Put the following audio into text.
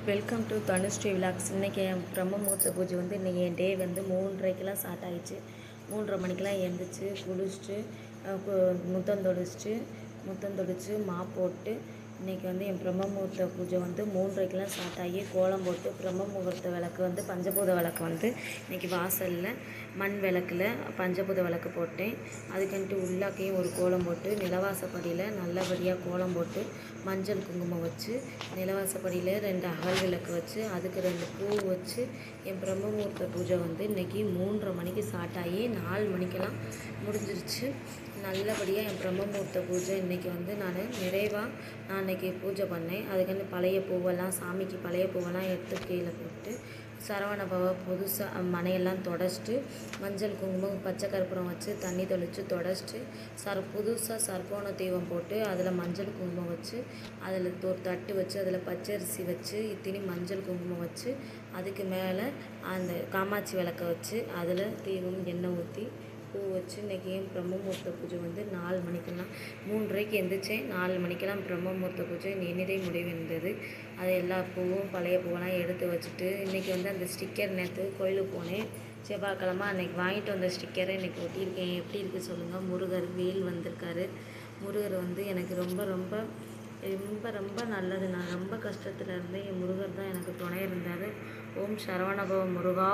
Welcome to Dhanushree vlogs. இன்றைக்கி என் பிரம்ம முகூர்த்த பூஜை வந்து இன்றைக்கி என் டே வந்து 3:30க்கெலாம் ஸ்டார்ட் ஆகிடுச்சு. 3:30 மணிக்கெலாம் எழுந்திரிச்சு குளிச்சுட்டு முத்தம் தொடிச்சு மாப் போட்டு இன்றைக்கி வந்து என் பிரம்ம முகூர்த்த பூஜை வந்து 3:30க்கெலாம் ஸ்டார்ட் ஆகி கோலம் போட்டு பிரம்ம முகூர்த்த விளக்கு வந்து பஞ்சபூத விளக்கு வந்து இன்றைக்கி வாசலில் மண் விளக்கில் பஞ்சபூத விளக்கு போட்டேன். அதுக்குன்ட்டு உள்ளாக்கையும் ஒரு கோலம் போட்டு நிலவாசப்படியில் நல்லபடியாக கோலம் போட்டு மஞ்சள் குங்குமம் வச்சு நிலவாசப்படியில் 2 அகல் விளக்கு வச்சு அதுக்கு 2 பூ வச்சு என் பிரம்ம முகூர்த்த பூஜை வந்து இன்றைக்கி 3:30 மணிக்கு ஸ்டார்ட் ஆகி 4 மணிக்கெல்லாம் முடிஞ்சிருச்சு. நல்லபடியாக என் பிரம்ம முகூர்த்த பூஜை இன்றைக்கி வந்து நான் இன்றைக்கி பூஜை பண்ணேன். அதுக்குன்னு பழைய பூவெல்லாம் சாமிக்கு பழைய பூவெல்லாம் எடுத்து கீழே போட்டு சரவண பவ புதுசாக மனையெல்லாம் தொடச்சிட்டு மஞ்சள் குங்குமம் பச்சை கற்பூரம் வச்சு தண்ணி தெளித்து தொடச்சிட்டு புதுசாக சர்ப்போண தீபம் போட்டு அதில் மஞ்சள் குங்குமம் வச்சு அதில் ஒரு தட்டு வச்சு அதில் பச்சரிசி வச்சு இத்தினி மஞ்சள் குங்குமம் வச்சு அதுக்கு மேலே அந்த காமாட்சி விளக்கை வச்சு அதில் தீபம் எண்ணெய் ஊற்றி பூ வச்சு இன்றைக்கி என் பிரம்ம முகூர்த்த பூஜை வந்து 4 மணிக்கெல்லாம் 3:30க்கு எழுந்திரிச்சேன். 4 மணிக்கெல்லாம் பிரம்ம முகூர்த்த பூஜை இனிதே முடிவடைந்தது. அது எல்லா பூவும் பழைய பூவெல்லாம் எடுத்து வச்சுட்டு இன்றைக்கி வந்து அந்த ஸ்டிக்கர் நேற்று கோயிலுக்கு போனேன். செவ்வாய்க்கிழமை அன்றைக்கி வாங்கிட்டு வந்த ஸ்டிக்கரை இன்றைக்கி ஒட்டியிருக்கேன். எப்படி இருக்குது சொல்லுங்கள். முருகர் வேல் வந்திருக்காரு. முருகர் வந்து எனக்கு ரொம்ப ரொம்ப ரொம்ப ரொம்ப நல்லது. நான் ரொம்ப கஷ்டத்தில் இருந்தேன். என் முருகர் தான் எனக்கு துணை இருந்தார். ஓம் சரவணபவ முருகா.